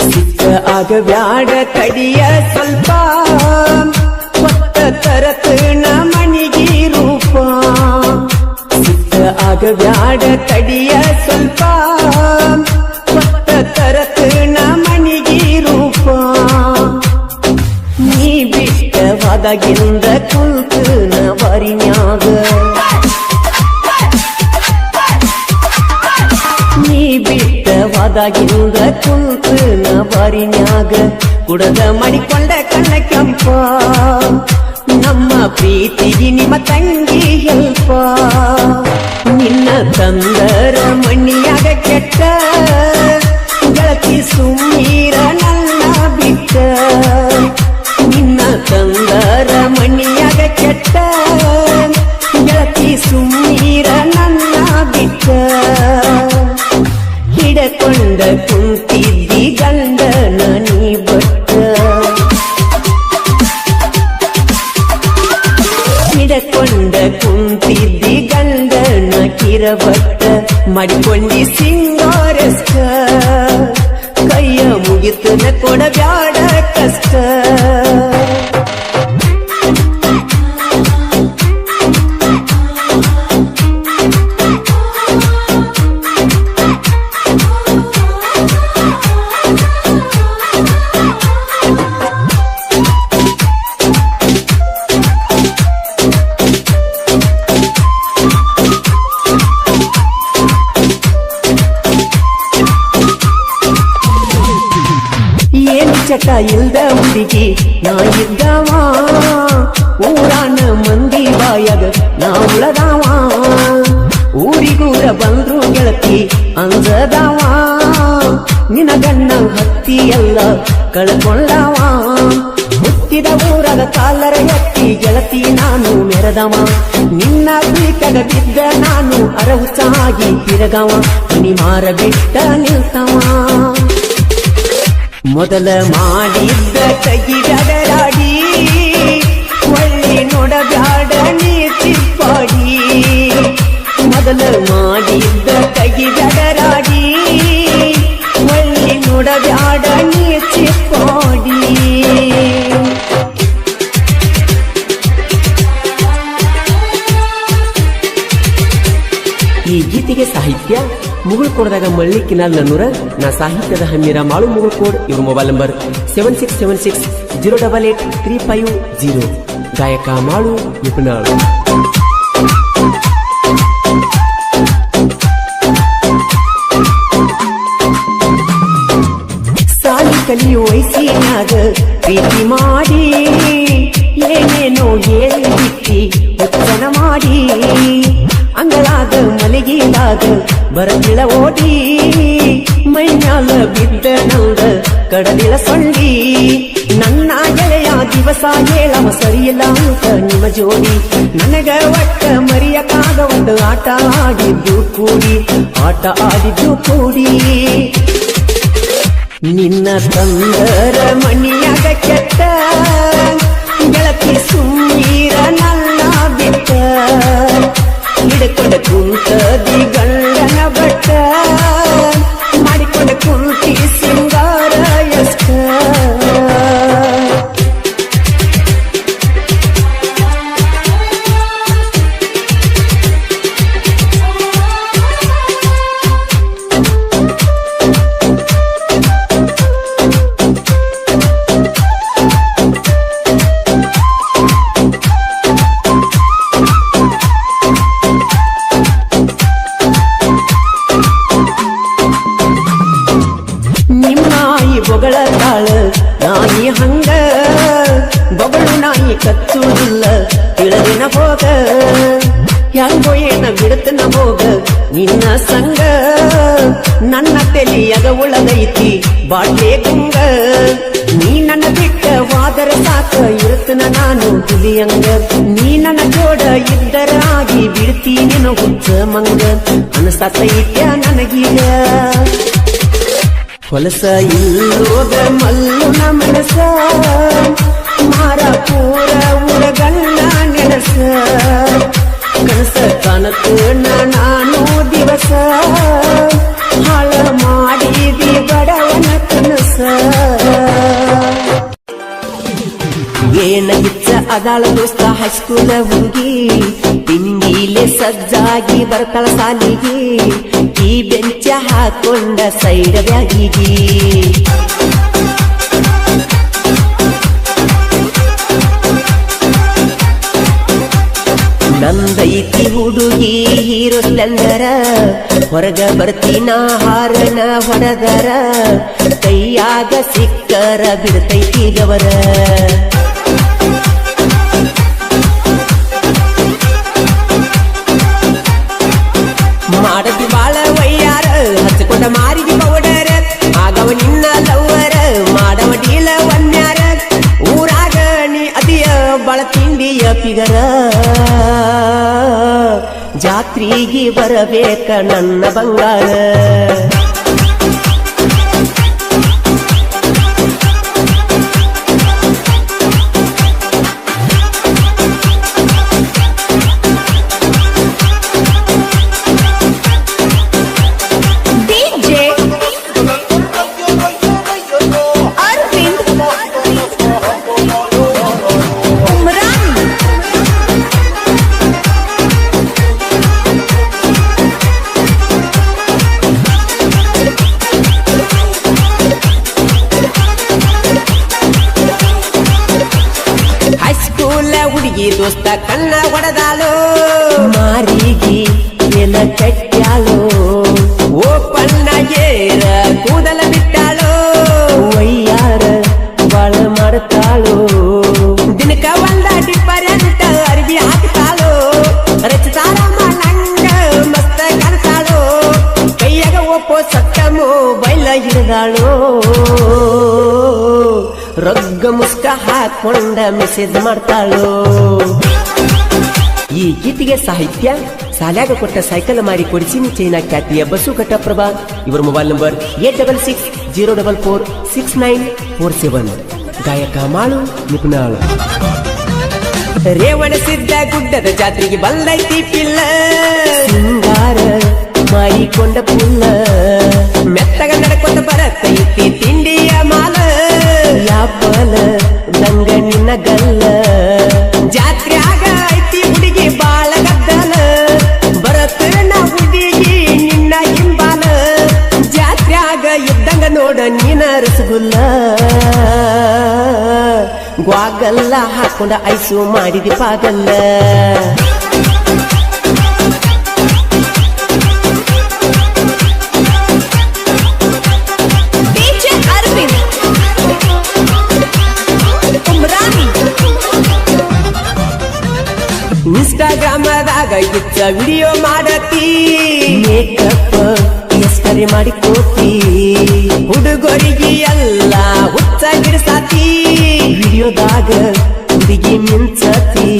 ಸಿಕ್ಕ ಆಗಬ್ಯಾಡ ಕಡಿಯ ಸ್ವಲ್ಪ ಕೊತ್ತ ತರತ ಮನಿಗಿ ರೂಪ ಸಿಕ್ಕ ಆಗಬ್ಯಾಡ ಕಡಿಯ ಸ್ವಲ್ಪ ಕೊತ್ತ ತರತ ಮನಿಗಿ ರೂಪ ನೀ ಬಿಟ್ಟವಾದಾಗಿಂದ ಕುಂತನ ಬರಿನ್ಯಾಗ ನೀ ಬಿಟ್ಟವಾದಾಗಿಂದ ಕುಂತನ ಬರಿನ್ಯಾಗ ಕುಡದ ಮಾಡಿಕೊಂಡ ಕಣ್ಣ ಕೆಂಪ ನಮ್ಮ ಪ್ರೀತಿಗೆ ನಿಮ್ಮ ತಂಗಿ ಹೆಲ್ಪ ನಿನ್ನ ತಂದರ ಮಣ್ಣಿಯಾಗ ಕೆಟ್ಟ ಗೆಳತಿ ಸುಮ್ಮೀರ ನನ್ನ ಬಿಟ್ಟ ನಿನ್ನ ತಂದರ ಮಣ್ಣಿಯಾಗ ಕೆಟ್ಟ ಗೆಳತಿ ಸುಮ್ಮೀರ ನನ್ನ ಬಿಟ್ಟ ಹಿಡಕೊಂಡ ಕುಂತಿದ್ದಿ ಗಂಡನ ನೀ ಬಟ್ಟ ಹಿಡಕೊಂಡ ಕುಂತಿದ್ದಿ ಗಂಡನ ಕಿರಬಟ್ಟ ಮಾಡಿಕೊಂಡಿ ಸಿಂಗಾರಸ್ಕ ಕೈಯ ಮುಗಿತನ ಕೊಡಬ್ಯಾಡ ಕಷ್ಟ ಚಟ ಇಲ್ದ ಹುಡುಗಿ ನಾ ಇದ್ದವ ಊರಾನ ಮಂದಿ ಬಾಯಾಗ ನಾ ಉಳದವ ಊರಿಗೂರ ಬಂದ್ರು ಗೆಳತಿ ಅಂಜದವ ನಿನ ಗಣ್ಣ ಹತ್ತಿ ಎಲ್ಲ ಕಳ್ಕೊಂಡವ ಹುಟ್ಟಿದ ಊರಾಗ ಕಾಲರ ಎತ್ತಿ ಗೆಳತಿ ನಾನು ಮೆರೆದವ ನಿನ್ನ ಬೀಟಗ ಬಿದ್ದ ನಾನು ಅರಹುಚಾಗಿ ತಿರಗವ ಮನಿ ಮಾರ ಬಿಟ್ಟ ನಿಲ್ತವ ಮೊದಲ ಮಾಡಿದ್ದ ಕೈಗಡರಾಡಿ ಒಳ್ಳೆ ನೋಡಬ್ಯಾಡ ನೀ ಚಿಪ್ಪಾಡಿ ಮೊದಲ ಮಾಡಿದ್ದ ಕೈಗಡರಾಡಿ ಒಳ್ಳೆ ನೋಡಬ್ಯಾಡ ನೀ ಚಿಪ್ಪಾಡಿ ಈ ಗೀತೆಗೆ ಸಾಹಿತ್ಯ ಮುಗುಳ್ಕೋಡದಾಗ ಮಳ್ಳಿ ಕಿನಾಲ್ ನನ್ನೂರ ನಾ ಸಾಹಿತ್ಯದ ಹಮ್ಮಿರ ಮಾಳು ಮುಗುಳ್ಕೋಡ್ ಇವ್ರ ಮೊಬೈಲ್ ನಂಬರ್ 7676088350 ಗಾಯಕ ಮಾಳು ವಿಪನಾಳು ಸಾಲಿ ಕಲಿಯೋ ವಯಸ್ಸಿನಾಗ ಪ್ರೀತಿ ಮಾಡಿ ಏನೇನೋ ಹೇಳಿ ಬಿಟ್ಟಿ ಒತ್ತನ ಮಾಡಿ ಅಂಗಳಾಗ ಮಲಗಿಲಾಗ ಬರದಿಳ ಓಡಿ ಮೈಮ್ಯಾಲ ಬಿದ್ದ ನಂದ ಕಡಲಿಳ ಸೊಳ್ಳಿ ನನ್ನ ಗೆಳೆಯ ದಿವಸ ಹೇಳವ ಸರಿಯಿಲ್ಲ ಅಂತ ನಿಮ್ಮ ಜೋಡಿ ನನಗ ಒಟ್ಟ ಮರಿಯಕ್ಕಾಗ ಒಂದು ಆಟ ಆಡಿದ್ದು ಕೂಡಿ ನಿನ್ನ ತಂದರ ಮಣಿಯಾಗ ಕೆಟ್ಟ ಗೆಳತಿ ಸುಮ್ಮೀರ ನನ್ನ ಬಿಟ್ಟ ಹಿಡ್ಕೊಂಡ ಕುಂತದಿ ಗಂಡನ ಬಟ್ಟ ಮಾಡಿಕೊಂಡ ಕುಂತಿ ಸಿಂಗಾರ ಎಷ್ಟ ಬೊಗಳ ತಾಳ ನಾಯಿ ಹಂಗ ಬೊಗಳು ನಾಯಿ ಕಚ್ಚುವುದಿಲ್ಲ ತಿಳಿದಿನ ಹೋಗ ಹೆಂಗೋ ಏನ ಬಿಡುತ್ತನ ಹೋಗ ನಿನ್ನ ಸಂಗ ನನ್ನ ತೆಲಿಯಾಗ ಉಳದೈತಿ ಬಾಟ್ಲೆ ಗುಂಗ ನೀ ನನ್ನ ಬಿಟ್ಟ ವಾದರ ಸಾಕ ಇರುತ್ತನ ನಾನು ಹುಲಿಯಂಗ ನೀ ನನ್ನ ಜೋಡ ಇದ್ದರಾಗಿ ಬಿಡ್ತೀನಿ ಹುಚ್ಚ ಮಂಗ ಅನಸತೈತ್ಯ ನನಗೀಗ ಹೊಲಸ ಇಲ್ಲೋದ ಮಲ್ಲುನ ಮನಸ ಮಾರ ಪೂರ ಉರಗಣ್ಣ ನೆನಸ ಕನಸ ಕನತು ನಾನು ದಿವಸ ಹಾಳ ಮಾಡಿದಿ ಬಡವನ ಅದಾಳ ದೋಸ್ತ ಹೈಸ್ಕೂಲ ಹುಡುಗಿ ತಿಂಡಿಲೆ ಸಜ್ಜಾಗಿ ಬರ್ತಾಳ ಸಾಲಿಗೆ ಈ ಬೆಂಚ ಹಾಕೊಂಡ ಸೈಡ್ ಬ್ಯಾಗಿಗೆ ನಂದೈತಿ ಹುಡುಗಿ ಹೀರೋ ಸ್ಪ್ಲೆಂಡರ ಹೊರಗ ಬರ್ತೀನ ಹಾರನ ಹೊಡೆದರ ಕೈಯಾಗ ಸಿಕ್ಕರ ಬಿಡ್ತೈತಿ ಗವರ ಮಾಡದಿ ಬಾಳ ವಯ್ಯಾರ ಹಚ್ಕೊಂಡ ಮಾರಿದಿ ಪೌಡರ ಆಗವ ನಿನ್ನ ಲವ್ವರ ಮಾಡವ ಡೀಲ ವನ್ಯಾರ ಊರಾಗ ನೀ ಅದಿಯ ಬಾಳ ತಿಂಡಿಯ ಪಿಗರ ಜಾತ್ರೆಗೆ ಬರಬೇಕ ನನ್ನ ಬಂಗಾರ ಹುಡುಗಿ ದೋಸ್ತ ಕಣ್ಣ ಹೊಡೆದಾಳು ಮಾರಿಗೆ ನೆಲ ಕಟ್ಟ್ಯಾಳು ಓಪಣ್ಣಗೇರ ಕೂದಲ ಬಿಟ್ಟಾಳು ವಯ್ಯಾರ ಬಾಳ ಮಾಡ್ತಾಳು ದಿನಕ ಒಂದ ಡಿಫರೆಂಟ್ ಅರ್ಬಿ ಹಾಕ್ತಾಳು ರಚಿತಾರ ನಂಗ ಮಸ್ತ ಕಾಣ್ತಾಳು ಕೈಯಾಗ ಒಪ್ಪೋ ಸಟ್ಟ ಮೊಬೈಲ್ ಹಿಡಿದಾಳು ರಗ್ಗ ಮುಸ್ಕ ಹಾಕೊಂಡ ಮೆಸೇಜ್ ಮಾಡ್ತಾಳು ಈ ಗೀತೆಗೆ ಸಾಹಿತ್ಯ ಸಾಲ್ಯಾಗ ಕೊಟ್ಟ ಸೈಕಲ್ ಮಾರಿ ಕೊಡಿಸಿನಿ ಚೈನಾ ಖ್ಯಾತಿಯ ಬಸ್ಸು ಘಟಪ್ರಭಾ. ಇವರ ಮೊಬೈಲ್ ನಂಬರ್ 8660446947. ಗಾಯಕ ಮಾಳು ನಿಪುಣಾಳು. ರೇವಣ ಸಿದ್ಧ ಗುಡ್ಡದ ಜಾತ್ರೆಗೆ ಬಂದೈತಿ ಪಿಲ್ಲ ಸಿಂಗಾರ ಮಾಡಿಕೊಂಡ ಪುಲ್ಲ ಮೆತ್ತಗ ನಡ್ಕೊಂಡ ಬರತೈತಿ ತಿಂಡಿಯ ಮಾಲ ಯಾಪಲ ದಂಗ ನಿನ್ನ ಗಲ್ಲ ಜಾತ್ರೆ ಆಗ ಐತಿ ಹುಡುಗಿ ಬಾಳ ಗದ್ದಲ ಬರತ ನಾ ಹುಡುಗಿ ನಿನ್ನ ಹಿಂಬಾಲ ಜಾತ್ರೆ ಆಗ ಇದ್ದಂಗ ನೋಡ ನೀನ ರಸಗುಲ್ಲ ಗ್ವಾಗಲ್ಲ ಹಾಕೊಂಡ ಐಸು ಮಾಡಿದಿ ಪಾಗಲ್ಲ ಇನ್ಸ್ಟಾಗ್ರಾಮದಾಗ ಇಚ್ಚ ವಿಡಿಯೋ ಮಾಡತಿ ಮೇಕಪ್ ಎಷ್ಟರಿ ಮಾಡಿಕೋತಿ ಹುಡುಗರಿಗೆ ಎಲ್ಲ ಹುಚ್ಚ ಗಿಡಸಾತಿ ವಿಡಿಯೋದಾಗ ಹುಡುಗಿ ಮಿಂಚತಿ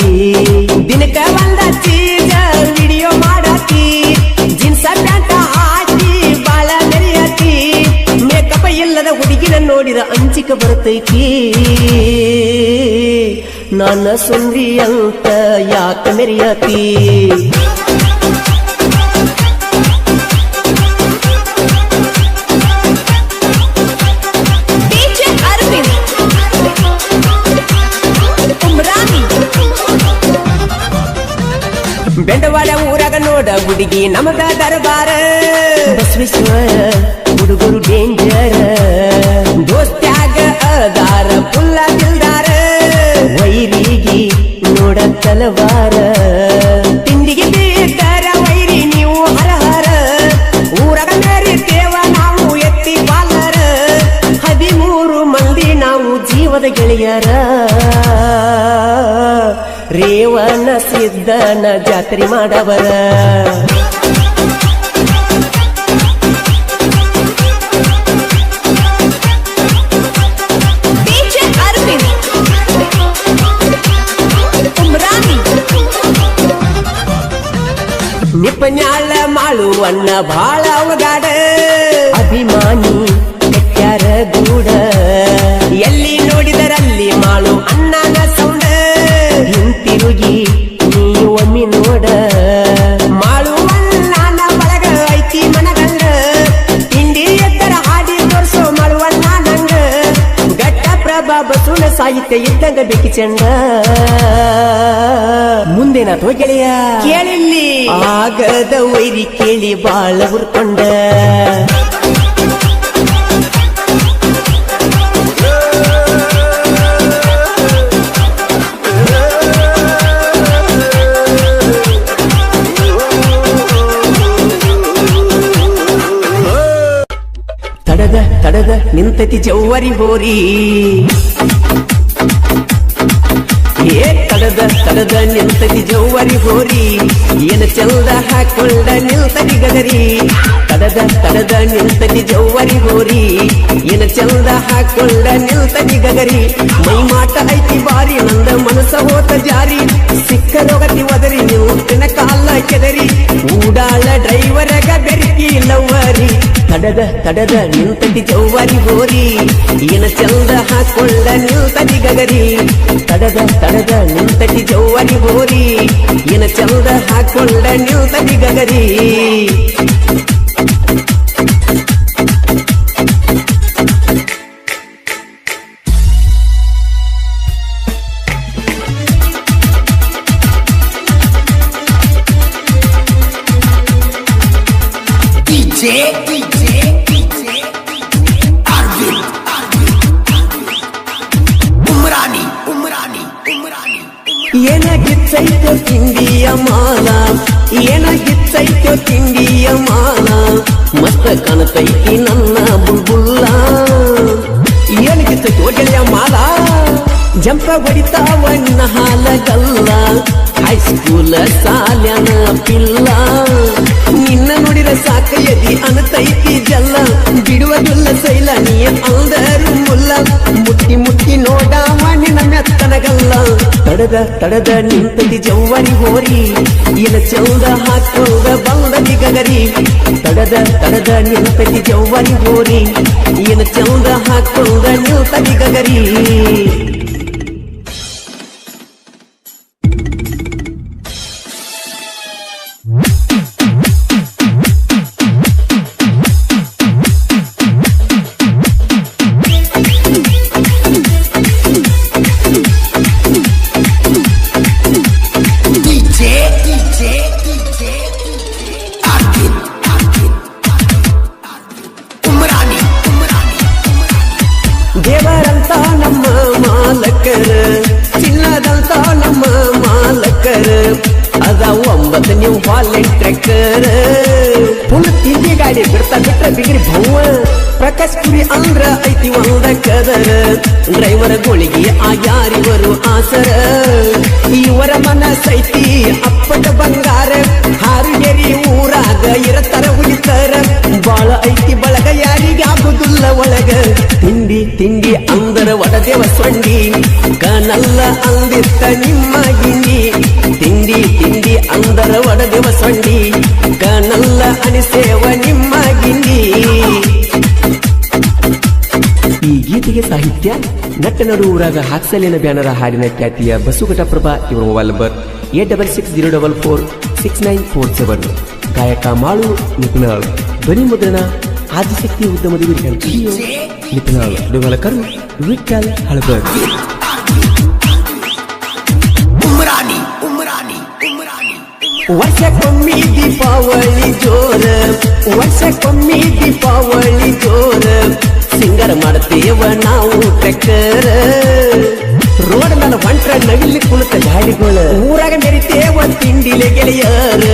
ದಿನಕ್ಕ ಒಂದ ಚೀಜ ವಿಡಿಯೋ ಮಾಡತಿ ಜೀನ್ಸ ಪ್ಯಾಂಟ ಹಾಕಿ ಬಾಳ ಮೆರಿಯತಿ ಮೇಕಪ್ ಇಲ್ಲದ ಹುಡುಗಿನ ನೋಡಿರ ಅಂಚಿಕ ಬರ್ತೈತಿ ನನ್ನ ಸುಂದ್ರಿ ಅಂತ ಯಾಕ ಮೆರಿಯತಿ ಬೆಂಡವಾಡ ಊರಾಗ ನೋಡ ಹುಡುಗಿ ನಮಗ ದರ್ಬಾರ ಬಸವೇಶ್ವರ ಹುಡುಗರು ಡೇಂಜರ್ ದೋಸ್ತ್ಯಾಗ ಅದಾರ ಪುಲ್ಲ ದಿಲ್ದಾರ ವೈರಿಗೆ ನೋಡ ತಲವಾರ ತಿಂಡಿಗೆ ಬೇಕಾರ ವೈರಿ ನೀವು ಹರಹರ ಊರಾಗ ಮೇರಿತೇವ ನಾವು ಎತ್ತಿ ಬಾಲರ 13 ಮಂದಿ ನಾವು ಜೀವದ ಗೆಳೆಯರ ರೇವಣ ಸಿದ್ಧನ ಜಾತ್ರೆ ಮಾಡವರ ನಿಪನ್ಯಾಳ ಮಾಳುವಣ್ಣ ಬಾಳ ಅವಗಾಡ ಅಭಿಮಾನಿ ಕೆಟ್ಟಾರ ಗೂಡ ಎಲ್ಲಿ ನೋಡಿದರಲ್ಲಿ ಮಾಳು ಅಣ್ಣನ ಸೌಂಡ ಹಿಂತಿರುಗಿ ನೀವು ಒಮ್ಮಿ ನೋಡ ಮಾಳುವಣ್ಣನ ಬಳಗ ಐತಿ ಮನಗಂಡ ತಿಂಡಿ ಎದ್ದರ ಹಾಡಿ ತೋರ್ಸೋ ಮಾಳುವಣ್ಣ ನಂಗ ಘಟ್ಟ ಬಾಬಾ ಸುಳ್ಳ ಸಾಹಿತ್ಯ ಇದ್ದಂಗ ಬೇಕಿ ಚಂಡ ಮುಂದೇನಾಥೋ ಗೆಳೆಯ ಕೇಳಿಲ್ಲಿ ಆಗದ ವೈರಿ ಕೇಳಿ ಬಾಳ ಹುರ್ಕೊಂಡ ತಡದ ನಿಂತತಿ ಜವ್ವರಿ ಹೋರಿ ತಡದ ನಿಂತತಿ ಜವ್ವರಿ ಹೋರಿ ಏನ ಚಂದ ಹಾಕೊಂಡ ನಿಲ್ತತಿ ಗದರಿ ತಡದ ನಿಂತತಿ ಜವ್ವರಿ ಹೋರಿ ಏನ ಚಂದ ಹಾಕೊಂಡ ನಿಲ್ತತಿ ಗದರಿ ಮೈ ಮಾಟ ಐತಿ ಬಾರಿ ನಂದ ಮನಸ ಹೋತ ಜಾರಿ ಸಿಕ್ಕರೋಗತಿ ಒದರಿ ನಿಂತಿನ ಕಾಲ ಕೆದರಿ ಊಡಾಳ ಡ್ರೈವರಗ ಬೆರಕಿ ಲವ್ವರಿ ತಡದ ನಿಂತತಿ ಜವ್ವರಿ ಹೋರಿ ಏನ ಚಂದ ಹಾಕೊಂಡ ನಿಲ್ತತಿ ಗಗರಿ ತಡದ ನಿಂತತಿ ಜವ್ವರಿ ಹೋರಿ ಏನ ಚಂದ ಹಾಕೊಂಡ ನಿಲ್ತತಿ ಗಗರಿ ಏನಾಗಿತ್ತೈತೋ ತಿಂಡಿಯ ಮಾಲ ಏನಾಗಿತ್ತೈತೋ ತಿಂಡಿಯ ಮಾಲ ಮಸ್ತ ಕಾಣತೈತಿ ನನ್ನ ಬುಲ್ಬುಲ್ಲ ಏನಾಗಿತ್ತೈತೋ ಗೆಳೆಯ ಮಾಲ ಜಂಪ ಹೊಡಿತಾವಣ್ಣ ಹಾಲಗಲ್ಲ ಹೈಸ್ಕೂಲ ಸಾಲ್ಯನ ಪಿಲ್ಲ ನಿನ್ನ ನೋಡಿರ ಸಾಕ ಎದಿ ಅನತೈತಿ ಜಲ್ಲ ಬಿಡುವುದಿಲ್ಲ ಸೈಲ ನೀ ಅಂದರು ಮುಲ್ಲ ಮುಟ್ಟಿ ನೋಡಾವ ನಿನ್ನ ಮೆತ್ತನಗಲ್ಲ ತಡದ ನಿಂತದಿ ಜವ್ವರಿ ಹೋರಿ ಏನ ಚಂದ ಹಾಕೊಂಡ ಬಂದದಿ ಗಗರಿ ತಡದ ನಿಂತದಿ ಜವ್ವರಿ ಹೋರಿ ಏನ ಚಂದ ಹಾಕೊಂಡ ನಿಲ್ತದಿ ಗಗರಿ ದೇವರಂತ ನಮ್ಮ ಮಾಲಕರ ಚಿನ್ನದಂತ ನಮ್ಮ ಮಾಲಕರ ಅದ 9 ನೀವು ವಾಲೆಂಟ್ ಟ್ರ್ಯಾಕರ್ ಫುಲ್ ತಿಂಡಿ ಗಾಡಿ ಬಿಟ್ರ ಬಿಗ್ರಿ ಭವ್ವ ಪ್ರಕಾಶ್ ಪುರಿ ಅಂದ್ರ ಐತಿ ಒಂದ ಕದರ ಡ್ರೈವರ್ ಗೋಳಿಗೆ ಆಗ್ಯಾರಿವರು ಆಸರ ಇವರ ಮನಸೈತಿ ಅಪ್ಪಟ ಬಂಗಾರ ಹಾರುಗೆರಿ ಊರಾಗ ಇರತರ ಉಳಿತರ ಬಾಳ ಐತಿ ಬಳಗ ಯಾರಿಗೆ ಆಗುದಿಲ್ಲ ಒಳಗ ತಿಂಡಿ ಅಂದರ ಒಡದೇವ ಸೊಂಡಿ ಕನಲ್ಲ ಅಂದಿತ್ತ ನಿಮ್ಮ ಗಿಂಡಿ ತಿಂಡಿ ಅಂದರ ಒಡದೇವ ಸೊಂಡಿ ಕನಲ್ಲ ಅನಿಸೇವ ನಿಮ್ಮ ಗಿಂಡಿ ಈ ಗೀತೆಗೆ ಸಾಹಿತ್ಯ ನಟ್ಟನಡು ಊರಾಗ ಹಾಕ್ಸಲಿನ ಬ್ಯಾನರ ಹಾಡಿನ ಖ್ಯಾತಿಯ ಬಸುಘಟಪ್ರಭಾ ಇವರ ಮೊಬೈಲ್ ನಂಬರ್ 8660446947 ಗಾಯಕ ಮಾಳು ನಿಪುಣಾಳ್ ಧ್ವನಿ ಮುದ್ರಣ ಆದಿಶಕ್ತಿ ಉದ್ಯಮದ ನಿಪುಣಾಳ್ ಡುಗಲಕರು ವಿಠಲ್ ಹಳಬರ್ ವರ್ಷಕ್ಕೊಮ್ಮೆ ದೀಪಾವಳಿ ಜೋರ ಸಿಂಗರ್ ಮಾಡ್ತೇವ ನಾವು ಟ್ರ್ಯಾಕ್ಟರ್ ರೋಡ್ ಮೇಲೆ ಹೊಂಟ್ರ ನವಿಲಿ ಕುಳಿತ ಗಾಡಿಗಳು ಊರಾಗ ಮೆರಿತೇವ ತಿಂಡಿಲೆ ಗೆಳೆಯರ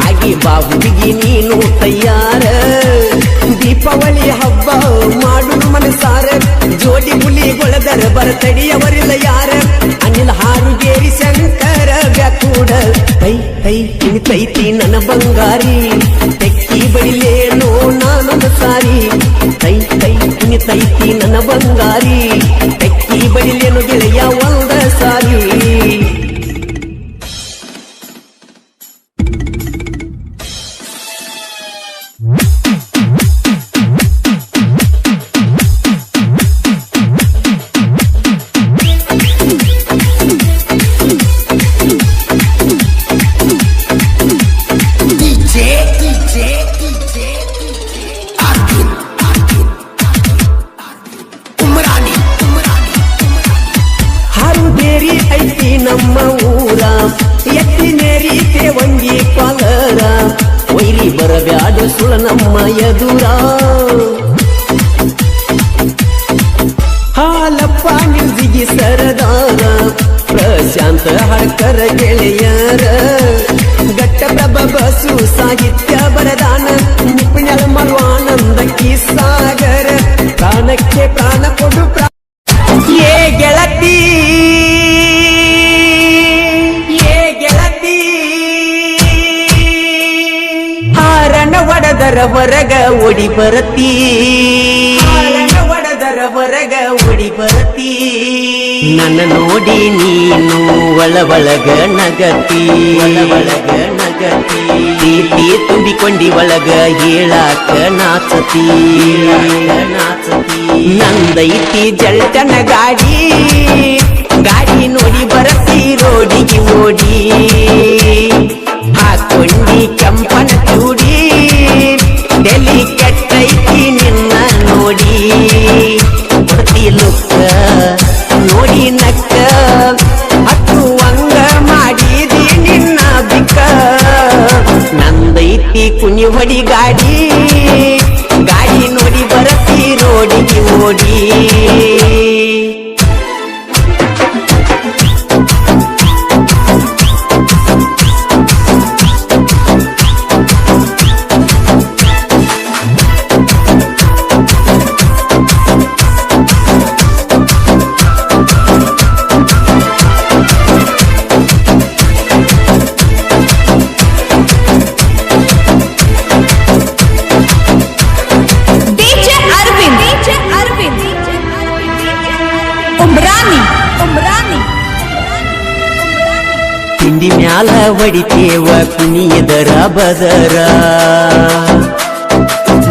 ಆಗಿ ಬಾಹುಡಿಗೆ ನೀನು ತಯ್ಯಾರ ದೀಪಾವಳಿ ಹಬ್ಬ ಮಾಡು ಮನಸಾರ ಜೋಡಿ ಹುಲಿಗೊಳದರ ಬರತಡಿಯವರಿಲ್ಲ ಯಾರ ಅನಿಲ್ ಹಾರುಗೇರಿ ಶಂಕರ ಬ್ಯಾಕೂಡ ತೈ ತಿನಿತೈತಿ ನನ್ನ ಬಂಗಾರಿ ತೆಕ್ಕಿ ಬಳಿಲೇನೋ ನಾನೊಂದು ಸಾರಿ ತೈ ತಿನಿತೈತಿ ನನ್ನ ಬಂಗಾರಿ ತೆಕ್ಕಿ ಬಳಿಲೇನು ಗೆಳೆಯ ಒಂದ ಸಾರಿ ಮೇರಿ ಐತಿ ನಮ್ಮ ಊರ ಎತ್ತಿ ಮೇರಿ ತೇವಂಗಿ ಪಾಲರ ಒಯ್ಲಿ ಬರಬ್ಯಾಡ ಸುಳ ನಮ್ಮ ಎದುರ ಹಾಲಪ್ಪ ಮ್ಯೂಸಿಗಿ ಸರದಾರ ಪ್ರಶಾಂತ ಹಡ್ಕರ ಗೆಳೆಯರ ಘಟ್ಟಪ್ರಭ ಬಸು ಸಾಹಿತ್ಯ ಬರದಾನ ನಿಪುಣರ ಮಲ್ವಾನಂದ ಸಾಗರ ಪ್ರಾಣಕ್ಕೆ ಪ್ರಾಣ ಕೊಡು ಏ ಗೆಳತಿ ಏ ಗೆಳತಿ ಹಾರಣ ಒಡದರ ಹೊರಗ ಓಡಿ ಬರತಿ ಹೊರಗ ಓಡಿ ಬರತಿ ನನ್ನ ನೋಡಿ ನೀನು ಒಳಗ ನಗತಿ ಪ್ರೀತಿ ತುಂಬಿಕೊಂಡಿ ಒಳಗ ಹೇಳಾಕ ನಾಚತಿ ನಂದೈತಿ ಜಲ್ಟನ ಗಾಡಿ ನೋಡಿ ಬರತಿ ರೋಡಿಗೆ ಓಡಿ ಹಾಕೊಂಡಿ ಕೆಂಪನ ಚೂಡಿ ಡೆಲ್ಲಿ ಕೆಟ್ಟೈತಿ ನಿನ್ನ ನೋಡಿ ಲುಕ್ಕ ನೋಡಿ ನಕ್ಕ ಹತ್ತು ಅಂಗ ಮಾಡಿದಿ ನಿನ್ನ ಬಿಕ್ಕ ನಂದೈತಿ ಕುನಿ ಹೊಡಿ ಗಾಡಿ ನೋಡಿ ಬರತಿ ರೋಡಿಗೆ ಓಡಿ ತಿಂಡಿ ಮ್ಯಾಲ ಹೊಡಿತೇವ ಕುಣಿಯದರ ಬದರ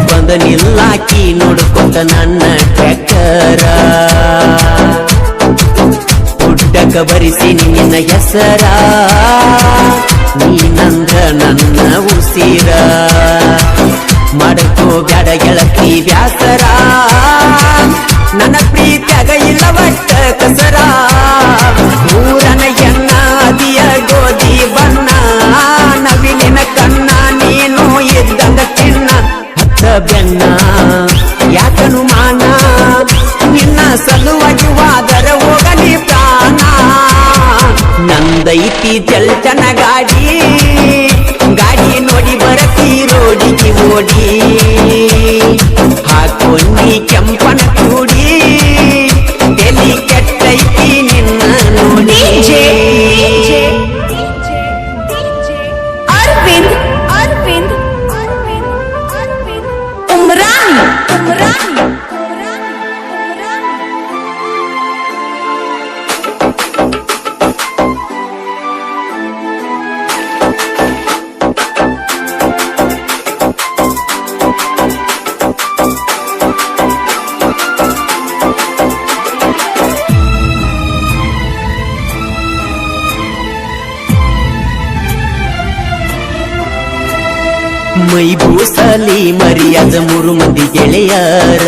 ಬಂದ ನಿಲ್ಲಾಕಿ ನೋಡ್ಕೊಂಡ ನನ್ನ ಟ್ರ್ಯಾಕ್ಟರ ಗುಡ್ಡಕ ಬರಿಸಿ ನಿನ್ನ ಹೆಸರ ನೀನಂದ್ರ ನನ್ನ ಉಸಿರ ಮಾಡಕೋ ಬ್ಯಾಡ ಗೆಳತಿ ಬ್ಯಾಸರ ನನ್ನ ಪ್ರೀತಿಯಾಗ ಇಲ್ಲ ಒಟ್ಟ ಕಸರ ಊರನ ಎನ್ನ ಅದಿಯ ಗೋಧಿ ಬಣ್ಣ ನವಿಲಿನ ಕಣ್ಣ ನೀನು ಇದ್ದಂಗ ಚಿನ್ನ ಹತ್ತ ಬೆನ್ನ ಯಾಕನು ಮಾನ ನಿನ್ನ ಸಲುವಾಗಿ ವಾದರ ಹೋಗಲಿ ಪ್ರಾಣ ನಂದೈತಿ ಜಲ್ಟನ ಗಾಡಿ ನೋಡಿ ಬರತಿ ರೋಡಿಗೆ ಓಡಿ ಹಾಕೊಂಡಿ ಕೆಂಪನ ಕೂಡಿ ಎಲ್ಲಿ ಕೆಟ್ಟೈತಿ ನಿನ್ನ ನೋಡಿ ಅರವಿಂದ್ ಉಮ್ರಾನಿ ಮೈ ಬೂಸಲಿ ಮರಿಯಾದ 3 ಮಂದಿ ಗೆಳೆಯರ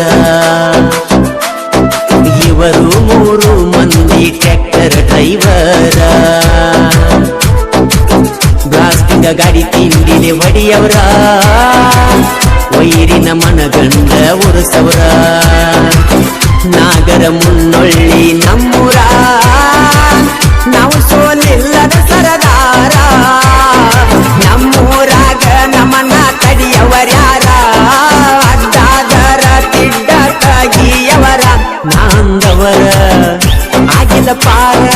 ಇವರು 3 ಮಂದಿ ಟ್ರ್ಯಾಕ್ಟರ್ ಡ್ರೈವರ ಬ್ಲಾಸ್ಟಿಂಗ ಗಾಡಿ ತಿಂಡಿಲೆ ಹೊಡಿಯವರ ವೈರಿನ ಮನಗಂಡ ಉರುಸವರ ನಾಗರ ಮುನ್ನೊಳ್ಳಿ ನಮ್ಮೂರ ನಾವು ಸೋಲಿಲ್ಲದ ಸರದಾರ ನಮ್ಮೂರಾಗ ನಮ್ಮನ್ನ ತಡಿಯವರ್ಯಾರ ಅಡ್ಡಾದರ ತಿಡ್ಡ ತಾಗಿಯವರ ನಾಂದವರ ಆಗಿದ ಪಾರ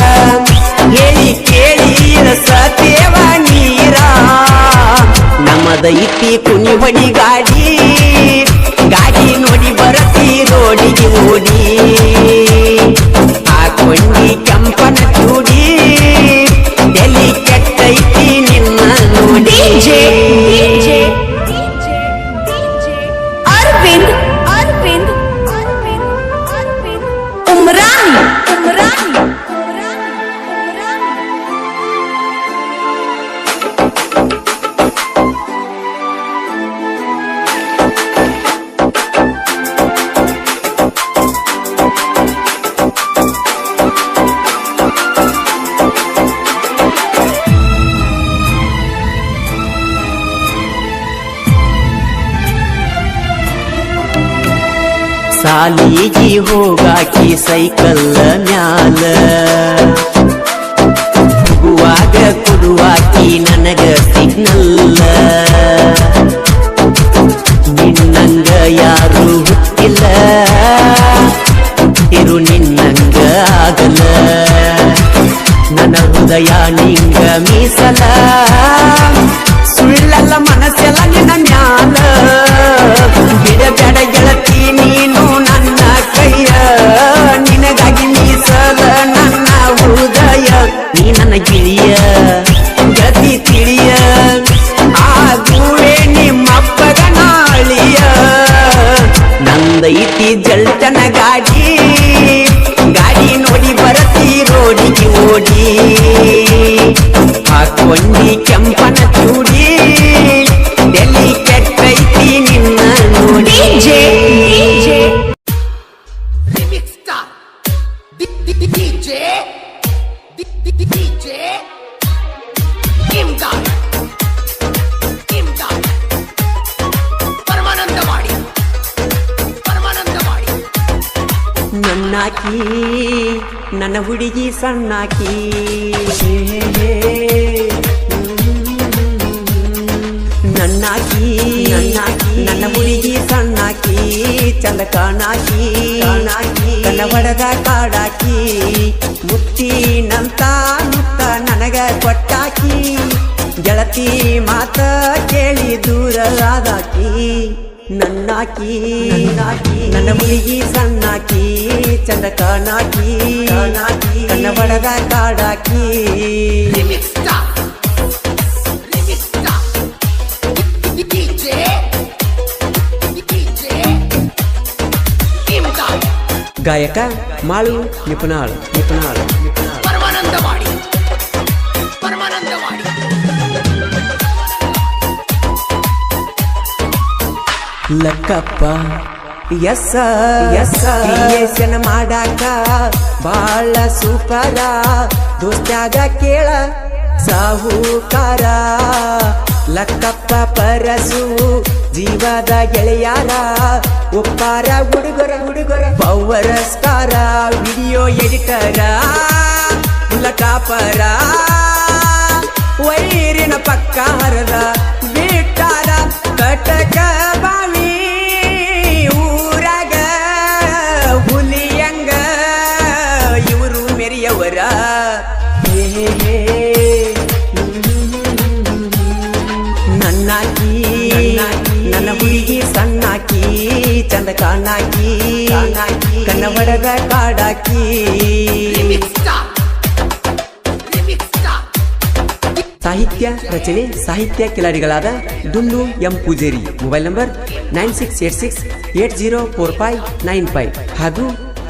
ಹೇಳಿ ಕೇಳಿ ರಸತೇವ ನೀರ ನಮ್ಮದೈತಿ ಕುನಿ ಹೊಡಿ ಗಾಡಿ ನೋಡಿ ಬರತಿ ರೋಡಿಗೆ ಓಡಿ ಸಾಲಿಗಿ ಹೋಗಾಕಿ ಸೈಕಲ್ ಮ್ಯಾಲ ಹೋಗುವಾಗ ಕೊಡುವಾಕಿ ನನಗ ಸಿಗ್ನಲ್ಲ ನಿನ್ನಂಗ ಯಾರು ಹುಟ್ಟಿಲ್ಲ ಇರು ನಿನ್ನಂಗ ಆಗಲ್ಲ ನನ್ನ ಹೃದಯ ನಿಂಗ ಮೀಸಲ ಸುಳ್ಳಲ್ಲ ಮನಸ್ಸೆಲ್ಲ ನಿನ್ನ ಮ್ಯಾಲ ಬಿಡಬೇಡ ಗೆಳತಿ ನೀನು ನನ್ನ ಕೈಯ ನಿನಗಾಗಿ ಮೀಸಲ ನನ್ನ ಹೃದಯ ನೀ ನನ್ನ ಗಿಳಿಯ ಗತಿ ತಿಳಿಯ ಆಗುವೆ ನಿಮ್ಮಪ್ಪಗ ನಾಳಿಯ ನಂದೈತಿ ಜಲ್ಟನ ಗಾಡಿ ನೋಡಿ ಬರತಿ ರೋಡಿಗೆ ಓಡಿ ಹಾಕೊಂಡಿ ಕೆಂಪನ ಚೂಡಿ ಎಲ್ಲಿ ಕೆಟ್ಟೈತಿ ನಿನ್ನ ನೋಡಿ ನನ್ನಾಕಿ ನನ್ನ ಹುಡುಗಿ ಸಣ್ಣಾಕಿ ನನ್ನಾಕಿ ನನ್ನ ಹುಡುಗಿ ಸಣ್ಣಾಕಿ ಚಂದ ಕಾಣಾಕಿ ಕಣ್ಣ ಹೊಡೆದ ಕಾಡಾಕಿ ಮುತ್ತಿನಂತ ಮುತ್ತ ನನಗ ಕೊಟ್ಟಾಕಿ ಗೆಳತಿ ಮಾತ ಕೇಳಿ ದೂರ ಆದಾಕಿ ನನ್ನಾಕಿ ನನ್ನ ಹುಡುಗಿ ಸಣ್ಣಾಕಿ ಚಂದ ಕಾಣಾಕಿ ಕಣ್ಣ ಬಡದ ಕಾಡಾಕಿ ಗಾಯಕ ಮಾಳು ನಿಪುಣಾಳ್ ಲಕ್ಕಪ್ಪ ಕ್ರಿಯೇಷನ್ ಮಾಡಾಕ ಬಾಳ ಸೂಪರ ದೋಸ್ತ್ಯಾಗ ಕೇಳ ಸಾಹುಕಾರ ಲಕ್ಕಪ್ಪ ಪರಸು ಜೀವದ ಗೆಳೆಯಾರ ಒಪ್ಪಾರ ಹುಡುಗರ ಪವರ್ ಸ್ಟಾರ ವಿಡಿಯೋ ಎಡಿಟರ ಟಾಪರ ವೈರಿನ ಪಕ್ಕ ಹರದ ಬಿಟ್ಟಾರ ಕಟಕ ಬಾವಿ ಊರಾಗ ಹುಲಿಯಂಗ ಇವರು ಮೆರಿಯವರ ನನ್ನಾಕಿ ನನ್ನ ಹುಡುಗಿ ಸಣ್ಣಾಕಿ ಚಂದ ಕಾಣಾಕಿ ಕಣ್ಣ ಹೊಡೆದ ಕಾಡಾಕಿ ಸಾಹಿತ್ಯ ರಚನೆ ಸಾಹಿತ್ಯ ಕಿಲಾಡಿಗಳಾದ Dunnu M Pujeri mobile number 9686804595 ಹಾಗೂ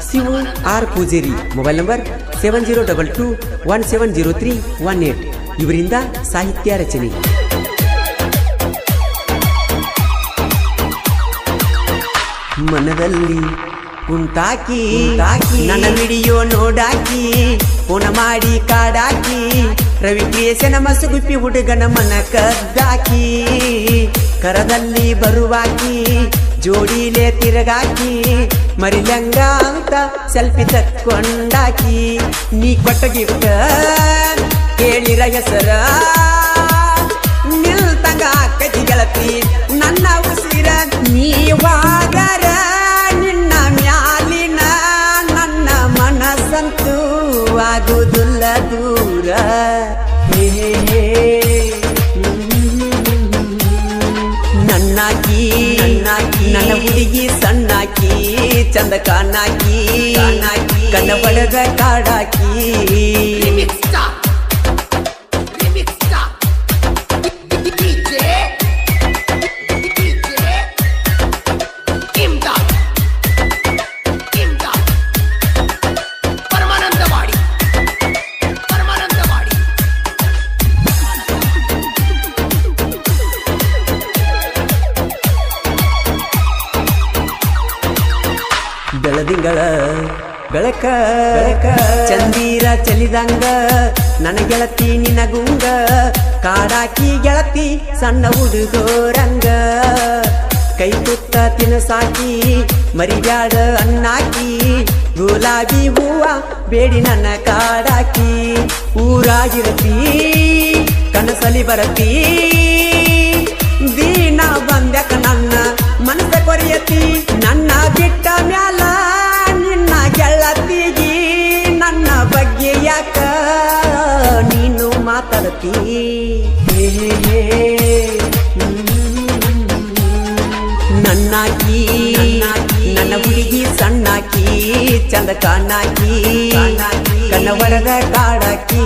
Shivu R Pujeri mobile number 7022170318 ಇವರಿಂದ ಸಾಹಿತ್ಯ ರಚನೆ. ಮನದಲ್ಲಿ ಉಂಟಾಕಿ ನನ್ನ ವಿಡಿಯೋ ನೋಡಾಕಿ ಫೋನ ಮಾಡಿ ಕಾಡಾಕಿ ರವಿ ಕ್ರಿಯೇಷನ್ ಮಸುಗುಪ್ಪಿ ಹುಡುಗನ ಮನ ಕದ್ದಾಕಿ ಕರದಲ್ಲಿ ಬರುವಾಕಿ ಜೋಡಿಲೆ ತಿರುಗಾಕಿ ಮರಿಲಂಗ ಅಂತ ಸೆಲ್ಫಿ ತಕ್ಕೊಂಡಾಕಿ ನೀ ಕೊಟ್ಟ ಗಿಫ್ಟ್ ಕೇಳಿರ ಹೆಸರ ನಿಲ್ತಂಗ ಆಕತಿ ಗೆಳತಿ ನನ್ನ ಉಸಿರ ನೀವಾಗರ ನಿನ್ನ ಮ್ಯಾಲಿನ ನನ್ನ ಮನಸ್ಸಂತೂ ಆಗುವುದಿಲ್ಲ ದೂರ. ನನ್ನಾಕಿ ನನ್ನ ಹುಡುಗಿ ಸಣ್ಣಾಕಿ ಚಂದ ಕಾಣಾಕಿ ಕಣ್ಣ ಬಡದ ಕಾಡಾಕಿ ಬೆಳದಿಂಗಳ ಬೆಳಕ ಚಂದೀರ ಚಲಿದಂಗ ನನ್ನ ಗೆಳತಿ ನಿನಗುಂಗ ಕಾಡಾಕಿ ಗೆಳತಿ ಸಣ್ಣ ಹುಡುಗೋರಂಗ ಕೈ ತುತ್ತ ತಿನಸಾಕಿ ಮರಿಬ್ಯಾಡ ಅಣ್ಣಾಕಿ ಗುಲಾಬಿ ಹೂವ ಬೇಡಿ ನನ್ನ ಕಾಡಾಕಿ ಊರಾಗಿರತಿ ಕನಸಲಿ ಬರತಿ ದೀನ ಬಂದ್ಯಾಕ ನನ್ನ ಮನಸ ಕೊರಿಯತಿ ನನ್ನ ಬಿಟ್ಟ ಮ್ಯಾಲ ನಿನ್ನ ಗೆಳತಿಗಿ ನನ್ನ ಬಗ್ಗೆ ಯಾಕ ನೀನು ಮಾತಾಡತಿ ನನ್ನಾಕಿ ನನ್ನ ಹುಡುಗಿ ಸಣ್ಣಾಕಿ ಚಂದ ಕಾಣಾಕಿ ಕನ್ನ ಹೊಡೆದ ಕಾಡಾಕಿ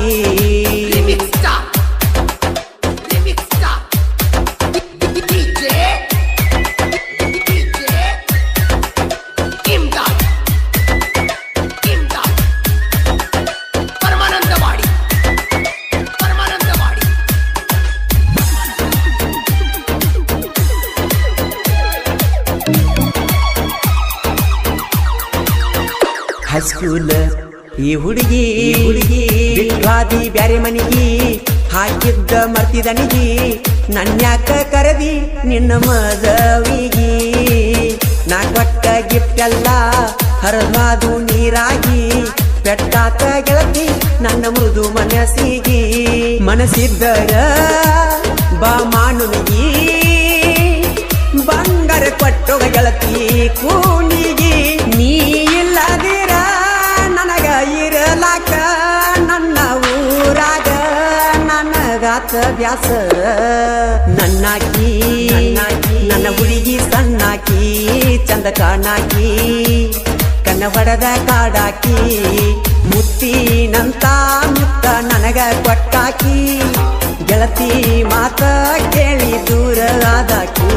ಹೈಸ್ಕೂಲ್ ಈ ಹುಡುಗಿ ಬಿಟ್ವಾದಿ ಬ್ಯಾರೆ ಮನಿಗಿ ಹಾಕಿದ್ದ ಮರ್ತಿದನಿಗಿ ನನ್ಯಾಕ ಕರದಿ ನಿನ್ನ ಮದವಿಗಿ ನಾ ಕೊಟ್ಟ ಗಿಫ್ಟ್ ಎಲ್ಲ ಹರದ್ವಾದು ನೀರಾಗಿ ಪೆಟ್ಟಾತ ಗೆಳತಿ ನನ್ನ ಮೃದು ಮನಸ್ಸಿಗಿ ಮನಸ್ಸಿದ್ದರ ಬಾ ಮಾನುನಿಗಿ ಬಂಗಾರ ಕೊಟ್ಟೋಗ ಗೆಳತಿ ಕೂನಿಗಿ ನೀ ಇಲ್ಲದಿರ ನನಗ ಇರಲಾಕ ನನ್ನ ಊರಾಗ ನನಗಾತ ಬ್ಯಾಸ ನನ್ನಾಕಿ ನನ್ನ ಹುಡುಗಿ ಸಣ್ಣಾಕಿ ಚಂದ ಕಾಣಾಕಿ ಕನ್ನ ಹೊಡೆದ ಕಾಡಾಕಿ ಮುತ್ತಿನಂತ ಮುತ್ತ ನನಗ ಕೊಟ್ಟಾಕಿ ಗೆಳತಿ ಮಾತ ಕೇಳಿ ದೂರ ಆದಾಕಿ